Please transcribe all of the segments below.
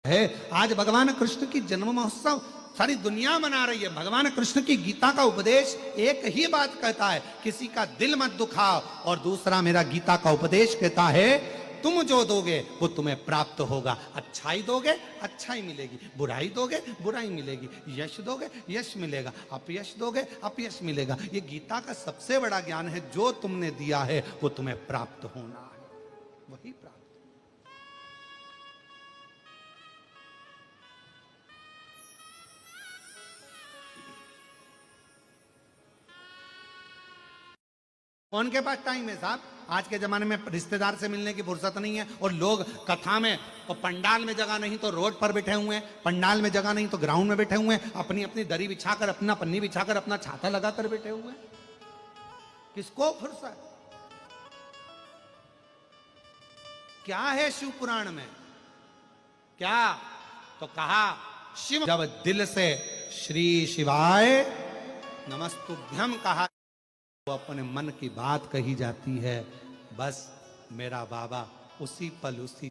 है। आज भगवान कृष्ण की जन्म महोत्सव सारी दुनिया मना रही है। भगवान कृष्ण की गीता का उपदेश एक ही बात कहता है, किसी का दिल मत दुखाओ, और दूसरा मेरा गीता का उपदेश कहता है तुम जो दोगे वो तुम्हें प्राप्त होगा। अच्छाई दोगे अच्छाई मिलेगी, बुराई दोगे बुराई मिलेगी, यश दोगे यश मिलेगा, अपयश दोगे अपयश मिलेगा। ये गीता का सबसे बड़ा ज्ञान है, जो तुमने दिया है वो तुम्हें प्राप्त होना है, वही प्राप्त। कौन के पास टाइम है साहब? आज के जमाने में रिश्तेदार से मिलने की फुर्सत नहीं है, और लोग कथा में और पंडाल में जगह नहीं तो रोड पर बैठे हुए हैं, पंडाल में जगह नहीं तो ग्राउंड में बैठे हुए हैं, अपनी अपनी दरी बिछाकर, अपना पन्नी बिछाकर, अपना छाता लगाकर बैठे हुए हैं। किसको फुर्सत? क्या है शिव पुराण में? क्या तो कहा, शिव जब दिल से श्री शिवाय नमस्तुभ्यम कहा, वो अपने मन की बात कही जाती है, बस मेरा बाबा उसी पल उसी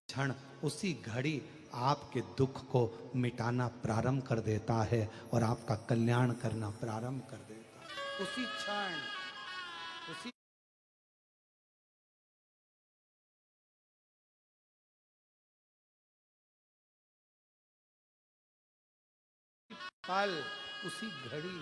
क्षण उसी घड़ी आपके दुख को मिटाना प्रारंभ कर देता है और आपका कल्याण करना प्रारंभ कर देता है। उसी क्षण उसी पल उसी घड़ी।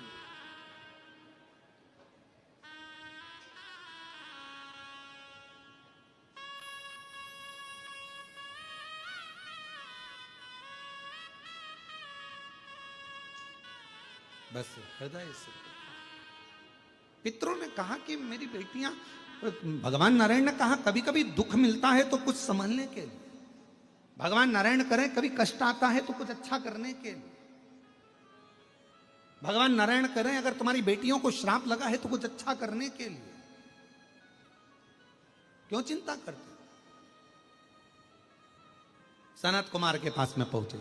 बस हृदय से पितरों ने कहा कि मेरी बेटियां, भगवान नारायण ने कहा कभी कभी दुख मिलता है तो कुछ संभलने के लिए, भगवान नारायण करें कभी कष्ट आता है तो कुछ अच्छा करने के लिए, भगवान नारायण करें अगर तुम्हारी बेटियों को श्राप लगा है तो कुछ अच्छा करने के लिए। क्यों चिंता करते? सनत कुमार के पास में पहुंचे,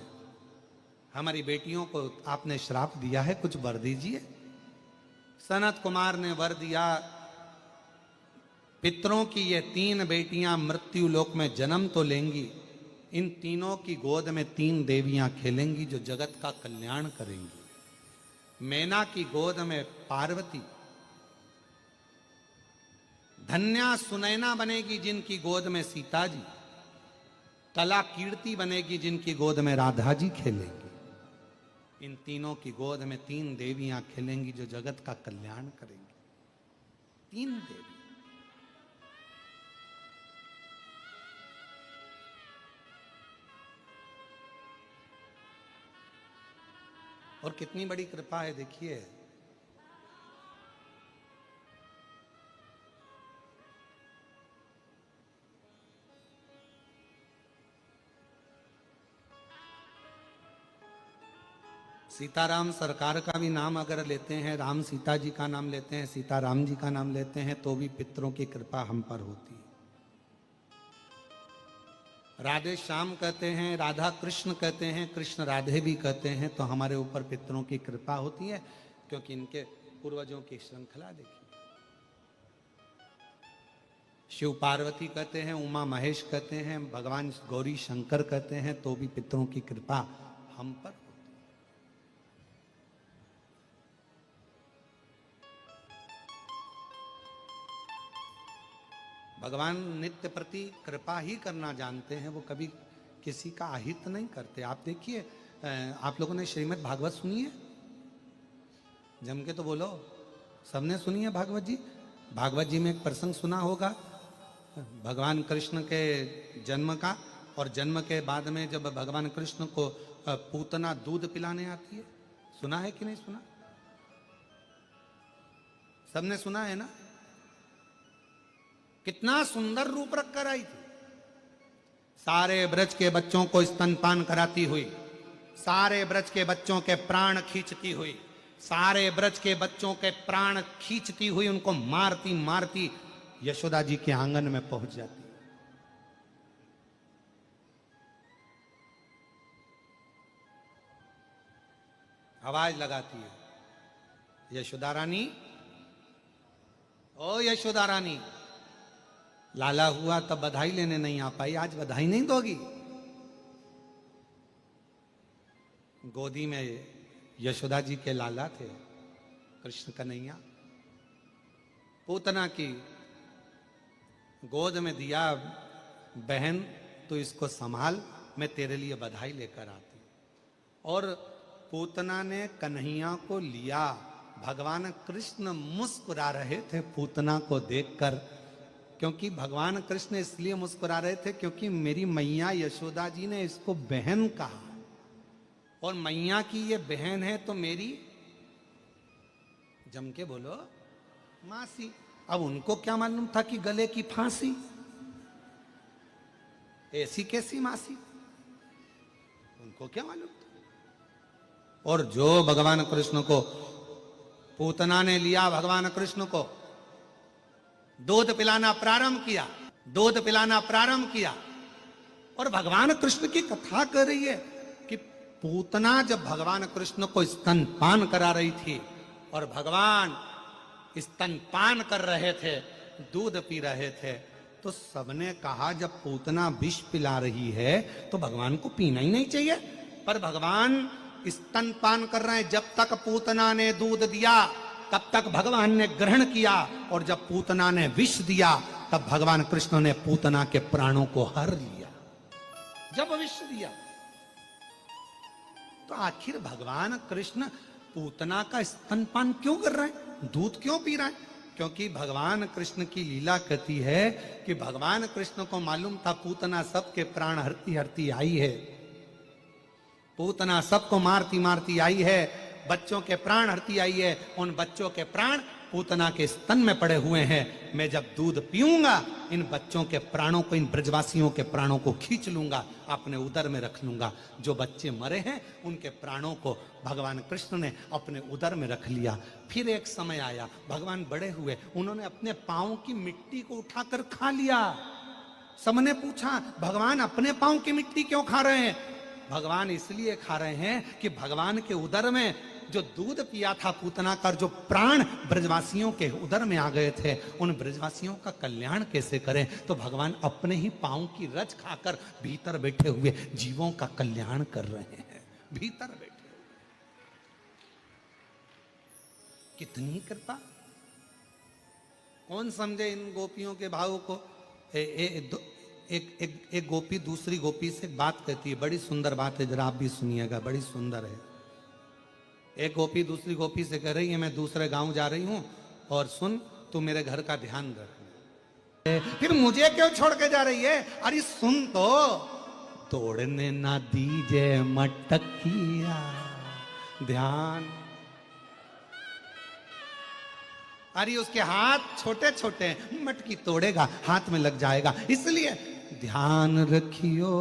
हमारी बेटियों को आपने श्राप दिया है, कुछ वर दीजिए। सनत कुमार ने वर दिया, पितरों की ये 3 बेटियां मृत्यु लोक में जन्म तो लेंगी, इन तीनों की गोद में 3 देवियां खेलेंगी जो जगत का कल्याण करेंगी। मैना की गोद में पार्वती, धन्या सुनैना बनेगी जिनकी गोद में सीता जी, कला कीर्ति बनेगी जिनकी गोद में राधा जी खेलेंगी। इन तीनों की गोद में 3 देवियां खेलेंगी जो जगत का कल्याण करेंगी। 3 देवी। और कितनी बड़ी कृपा है देखिए। सीताराम सरकार का भी नाम अगर लेते हैं, राम सीता जी का नाम लेते हैं, सीताराम जी का नाम लेते हैं, तो भी पितरों की कृपा हम पर होती है। राधे श्याम कहते हैं, राधा कृष्ण कहते हैं, कृष्ण राधे भी कहते हैं, तो हमारे ऊपर पितरों की कृपा होती है, क्योंकि इनके पूर्वजों की श्रृंखला देखिए। शिव पार्वती कहते हैं, उमा महेश कहते हैं, भगवान गौरी शंकर कहते हैं, तो भी पितरों की कृपा हम पर होती है। भगवान नित्य प्रति कृपा ही करना जानते हैं, वो कभी किसी का अहित नहीं करते। आप देखिए, आप लोगों ने श्रीमद् भागवत सुनी है? जम के तो बोलो, सबने सुनी है भागवत जी? भागवत जी में एक प्रसंग सुना होगा भगवान कृष्ण के जन्म का, और जन्म के बाद में जब भगवान कृष्ण को पूतना दूध पिलाने आती है। सुना है कि नहीं सुना? सबने सुना है ना? कितना सुंदर रूप रखकर आई थी, सारे ब्रज के बच्चों को स्तनपान कराती हुई, सारे ब्रज के बच्चों के प्राण खींचती हुई, सारे ब्रज के बच्चों के प्राण खींचती हुई उनको मारती मारती यशोदा जी के आंगन में पहुंच जाती। आवाज लगाती है, यशोदा रानी, ओ यशोदा रानी। लाला हुआ तब बधाई लेने नहीं आ पाई, आज बधाई नहीं दोगी? गोदी में यशोदा जी के लाला थे कृष्ण कन्हैया, पूतना की गोद में दिया, बहन तो इसको संभाल, मैं तेरे लिए बधाई लेकर आती। और पूतना ने कन्हैया को लिया। भगवान कृष्ण मुस्कुरा रहे थे पूतना को देखकर, क्योंकि भगवान कृष्ण इसलिए मुस्कुरा रहे थे क्योंकि मेरी मैया यशोदा जी ने इसको बहन कहा, और मैया की ये बहन है तो मेरी, जम के बोलो, मासी। अब उनको क्या मालूम था कि गले की फांसी, ऐसी कैसी मासी, उनको क्या मालूम था। और जो भगवान कृष्ण को पूतना ने लिया, भगवान कृष्ण को दूध पिलाना प्रारंभ किया, दूध पिलाना प्रारंभ किया। और भगवान कृष्ण की कथा कर रही है कि पूतना जब भगवान कृष्ण को स्तनपान करा रही थी और भगवान स्तनपान कर रहे थे, दूध पी रहे थे, तो सबने कहा जब पूतना विष पिला रही है तो भगवान को पीना ही नहीं चाहिए। पर भगवान स्तनपान कर रहे हैं, जब तक पूतना ने दूध दिया तब तक भगवान ने ग्रहण किया, और जब पूतना ने विष दिया तब भगवान कृष्ण ने पूतना के प्राणों को हर लिया। जब विष दिया तो आखिर भगवान कृष्ण पूतना का स्तनपान क्यों कर रहे हैं, दूध क्यों पी रहे हैं? क्योंकि भगवान कृष्ण की लीला कहती है कि भगवान कृष्ण को मालूम था पूतना सबके प्राण हरती हरती आई है, पूतना सबको मारती मारती आई है, बच्चों के प्राण हरती आई है। उन बच्चों के प्राण पूतना के स्तन में पड़े हुए हैं। मैं जब दूध पीऊंगा इन बच्चों के प्राणों को, इन ब्रजवासियों के प्राणों को खींच लूंगा, अपने उदर में रख लूंगा। जो बच्चे मरे हैं उनके प्राणों को भगवान कृष्ण ने अपने उदर में रख लिया। फिर एक समय आया, भगवान बड़े हुए, उन्होंने अपने पांव की मिट्टी को उठाकर खा लिया। सबने पूछा भगवान अपने पांव की मिट्टी क्यों खा रहे हैं? भगवान इसलिए खा रहे हैं कि भगवान के उदर में जो दूध पिया था पूतना का, जो प्राण ब्रजवासियों के उदर में आ गए थे, उन ब्रजवासियों का कल्याण कैसे करें? तो भगवान अपने ही पांव की रज खाकर भीतर बैठे हुए जीवों का कल्याण कर रहे हैं, भीतर बैठे। कितनी कृपा! कौन समझे इन गोपियों के भाव को? एक गोपी दूसरी गोपी से बात कहती है, बड़ी सुंदर बात है, जरा आप भी सुनिएगा, बड़ी सुंदर है। एक गोपी दूसरी गोपी से कह रही है मैं दूसरे गांव जा रही हूं और सुन तू मेरे घर का ध्यान रख। फिर मुझे क्यों छोड़ के जा रही है? अरे सुन तो, तोड़ने ना दीजे मटकिया ध्यान। अरे उसके हाथ छोटे छोटे, मटकी तोड़ेगा हाथ में लग जाएगा, इसलिए ध्यान रखियो।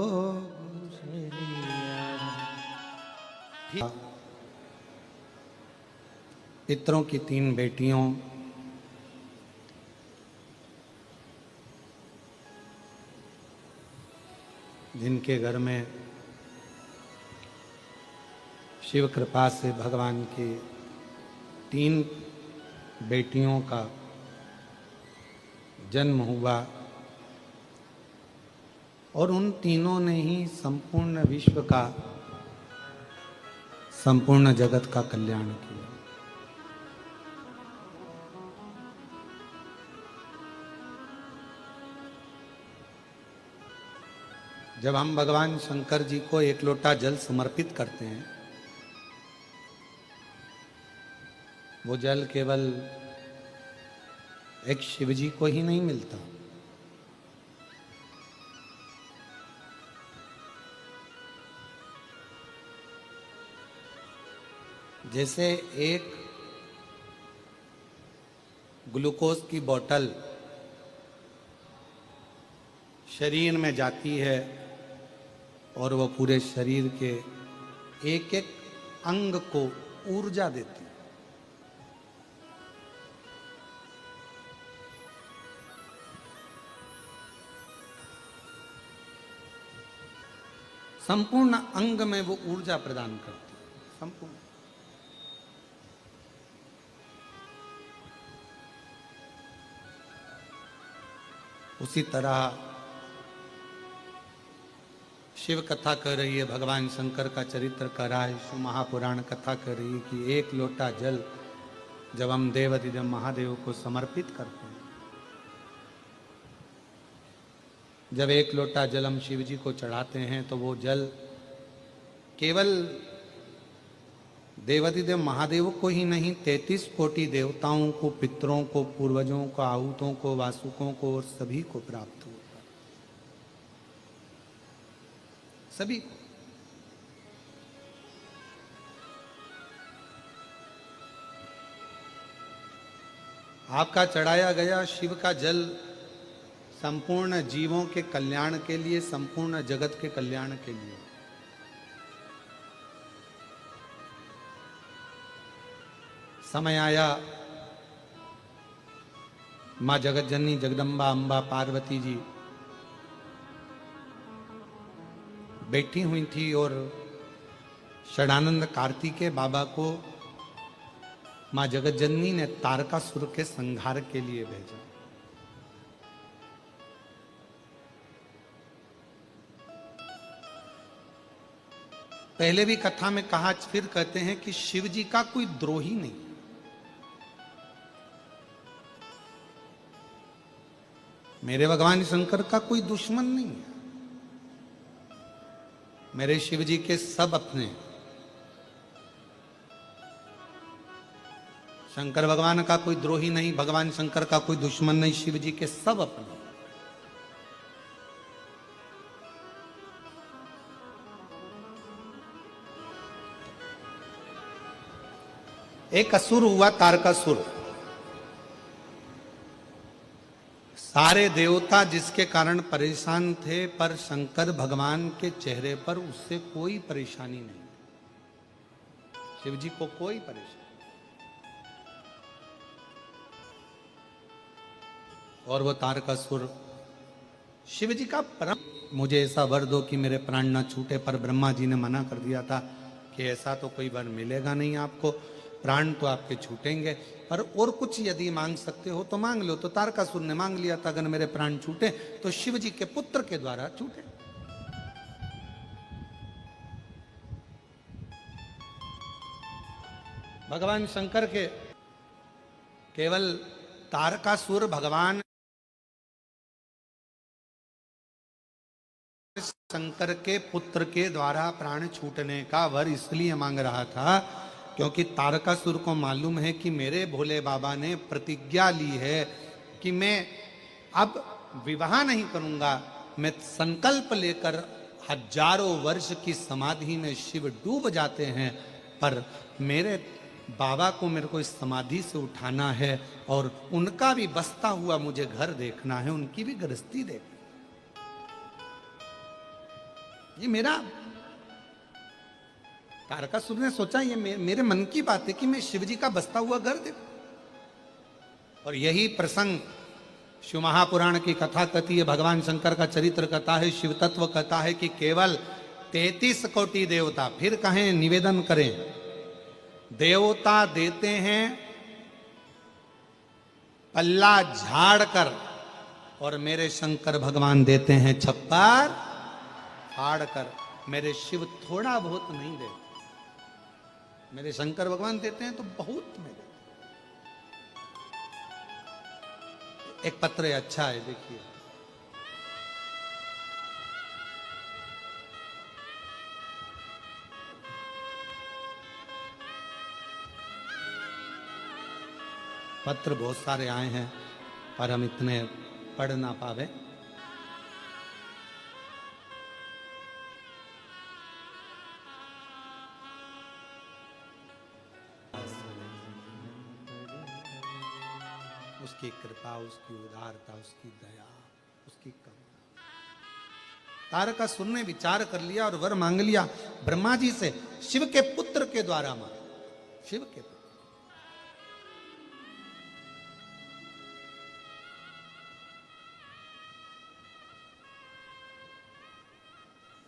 पितरों की 3 बेटियों जिनके घर में शिव कृपा से भगवान की 3 बेटियों का जन्म हुआ, और उन तीनों ने ही संपूर्ण विश्व का, संपूर्ण जगत का कल्याण किया। जब हम भगवान शंकर जी को 1 लोटा जल समर्पित करते हैं, वो जल केवल एक शिव जी को ही नहीं मिलता, जैसे एक ग्लूकोज की बोतल शरीर में जाती है और वो पूरे शरीर के एक एक अंग को ऊर्जा देती है, संपूर्ण अंग में वो ऊर्जा प्रदान करती है, संपूर्ण। उसी तरह शिव कथा कर रही है, भगवान शंकर का चरित्र कर रहा है, शिव महापुराण कथा कर रही है कि एक लोटा जल जब हम देवाधिदेव महादेव को समर्पित करते हैं, जब एक लोटा जल हम शिव जी को चढ़ाते हैं तो वो जल केवल देवाधिदेव महादेव को ही नहीं, 33 कोटि देवताओं को, पितरों को, पूर्वजों को, आहूतों को, वासुकों को और सभी को प्राप्त होता है, सभी को। आपका चढ़ाया गया शिव का जल संपूर्ण जीवों के कल्याण के लिए, संपूर्ण जगत के कल्याण के लिए। समय आया, मां जगत जननी जगदम्बा अम्बा पार्वती जी बैठी हुई थी और षडानंद कार्तिकेय बाबा को मां जगत जननी ने तारकासुर के संहार के लिए भेजा। पहले भी कथा में कहा, फिर कहते हैं कि शिव जी का कोई द्रोही नहीं, मेरे भगवान शंकर का कोई दुश्मन नहीं है, मेरे शिव जी के सब अपने। शंकर भगवान का कोई द्रोही नहीं, भगवान शंकर का कोई दुश्मन नहीं, शिव जी के सब अपने। एक असुर हुआ तारकासुर, सारे देवता जिसके कारण परेशान थे, पर शंकर भगवान के चेहरे पर उससे कोई परेशानी नहीं, शिव जी को कोई परेशानी। और वो तारकासुर शिव जी का परम, मुझे ऐसा वर दो कि मेरे प्राण ना छूटे, पर ब्रह्मा जी ने मना कर दिया था कि ऐसा तो कोई वर मिलेगा नहीं आपको, प्राण तो आपके छूटेंगे, पर और कुछ यदि मांग सकते हो तो मांग लो। तो तारकासुर ने मांग लिया था, अगर मेरे प्राण छूटे तो शिव जी के पुत्र के द्वारा छूटे। भगवान शंकर के केवल तारकासुर भगवान शंकर के पुत्र के द्वारा प्राण छूटने का वर इसलिए मांग रहा था क्योंकि तारकासुर को मालूम है कि मेरे भोले बाबा ने प्रतिज्ञा ली है कि मैं अब विवाह नहीं करूंगा, मैं संकल्प लेकर हजारों वर्ष की समाधि में शिव डूब जाते हैं, पर मेरे बाबा को मेरे को इस समाधि से उठाना है और उनका भी बसता हुआ मुझे घर देखना है, उनकी भी गृहस्थी देखना। ये मेरा, तारकासुर ने सोचा ये मेरे मन की बात है कि मैं शिव जी का बसता हुआ घर देखूं। और यही प्रसंग शिव महापुराण की कथा कहती है, भगवान शंकर का चरित्र कथा है, शिव तत्व कथा है कि केवल 33 कोटि देवता, फिर कहें निवेदन करें, देवता देते हैं पल्ला झाड़ कर और मेरे शंकर भगवान देते हैं छप्पर फाड़ कर। मेरे शिव थोड़ा बहुत नहीं देते, मेरे शंकर भगवान देते हैं तो बहुत में देते। एक पत्र अच्छा है, देखिए, पत्र बहुत सारे आए हैं पर हम इतने पढ़ ना पावे। उसकी कृपा, उसकी उदारता, उसकी दया, उसकी करुणा। तारकासुर ने विचार कर लिया और वर मांग लिया ब्रह्मा जी से, शिव के पुत्र के द्वारा मांग, शिव के पुत्र।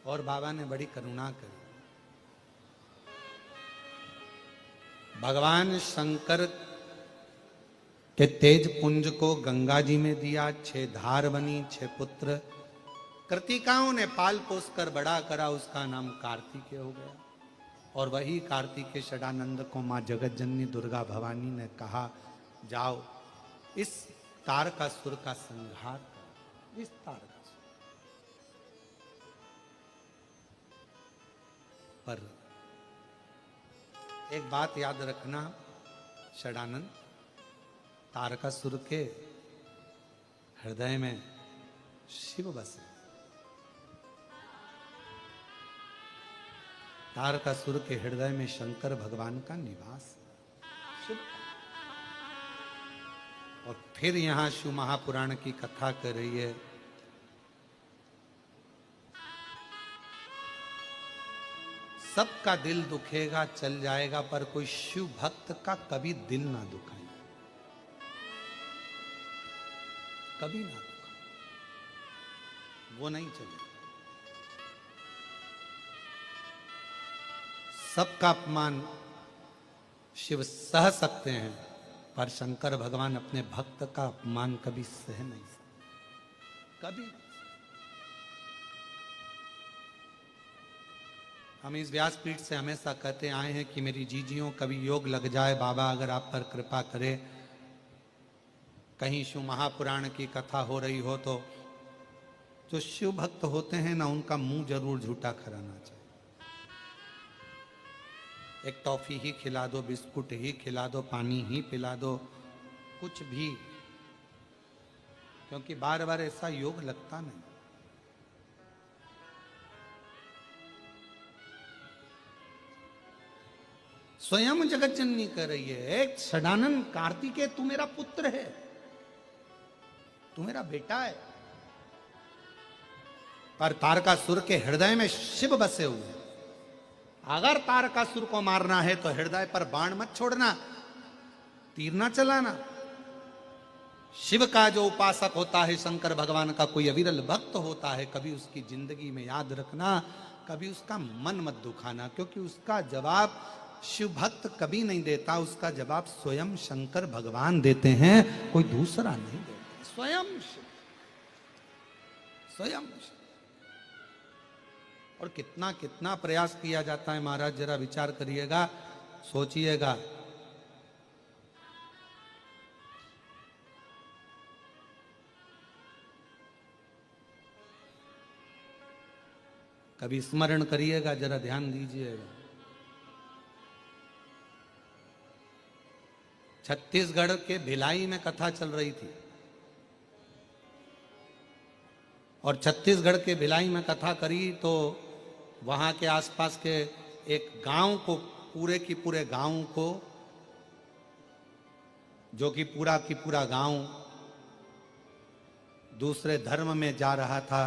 और बाबा ने बड़ी करुणा करी। भगवान शंकर कि तेज पुंज को गंगा जी में दिया, 6 धार बनी, 6 पुत्र कृतिकाओं ने पाल पोस कर बड़ा करा, उसका नाम कार्तिकेय हो गया। और वही कार्तिकेय षडानंद को मां जगत जननी दुर्गा भवानी ने कहा, जाओ इस तारकासुर का संहार करो, इस तारकासुर। पर एक बात याद रखना षडानंद, तारकासुर के हृदय में शिव बसे। तारकासुर के हृदय में शंकर भगवान का निवास शिव। और फिर यहां शिव महापुराण की कथा कर रही है, सबका दिल दुखेगा, चल जाएगा, पर कोई शिव भक्त का कभी दिल ना दुखाए, कभी ना दुखाए, वो नहीं चलेगा। सबका अपमान शिव सह सकते हैं, पर शंकर भगवान अपने भक्त का अपमान कभी सह नहीं सकते, कभी। हम इस व्यासपीठ से हमेशा कहते आए हैं कि मेरी जीजियों कभी योग लग जाए, बाबा अगर आप पर कृपा करे, कहीं शिव महापुराण की कथा हो रही हो तो जो शिव भक्त होते हैं ना, उनका मुंह जरूर झूठा कराना चाहिए। एक टॉफी ही खिला दो, बिस्कुट ही खिला दो, पानी ही पिला दो, कुछ भी, क्योंकि बार बार ऐसा योग लगता नहीं। स्वयं जगत जननी कर रही है, एक षडानंद कार्तिकेय तू मेरा पुत्र है, तू मेरा बेटा है, पर तारकासुर के हृदय में शिव बसे हुए। अगर तारकासुर को मारना है तो हृदय पर बाण मत छोड़ना, तीर ना चलाना। शिव का जो उपासक होता है, शंकर भगवान का कोई अविरल भक्त होता है, कभी उसकी जिंदगी में याद रखना, कभी उसका मन मत दुखाना, क्योंकि उसका जवाब शिव भक्त कभी नहीं देता, उसका जवाब स्वयं शंकर भगवान देते हैं, कोई दूसरा नहीं देता, स्वयं शिव, स्वयं शिव। और कितना कितना प्रयास किया जाता है महाराज, जरा विचार करिएगा, सोचिएगा। कभी स्मरण करिएगा, जरा ध्यान दीजिएगा। छत्तीसगढ़ के भिलाई में कथा चल रही थी, और छत्तीसगढ़ के भिलाई में कथा करी तो वहां के आसपास के एक गांव को, पूरे की पूरे गांव को, जो कि पूरा की पूरा गांव दूसरे धर्म में जा रहा था,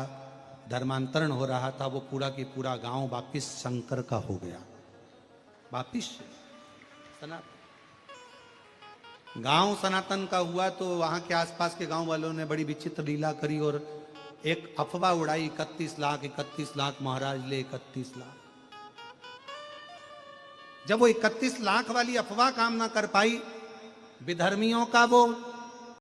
धर्मांतरण हो रहा था, वो पूरा की पूरा गांव वापिस शंकर का हो गया, वापिस सनातन। गांव सनातन का हुआ तो वहां के आसपास के गांव वालों ने बड़ी विचित्र लीला करी और एक अफवाह उड़ाई, 31 लाख महाराज ले 31 लाख। जब वो 31 लाख वाली अफवाह काम ना कर पाई, विधर्मियों का वो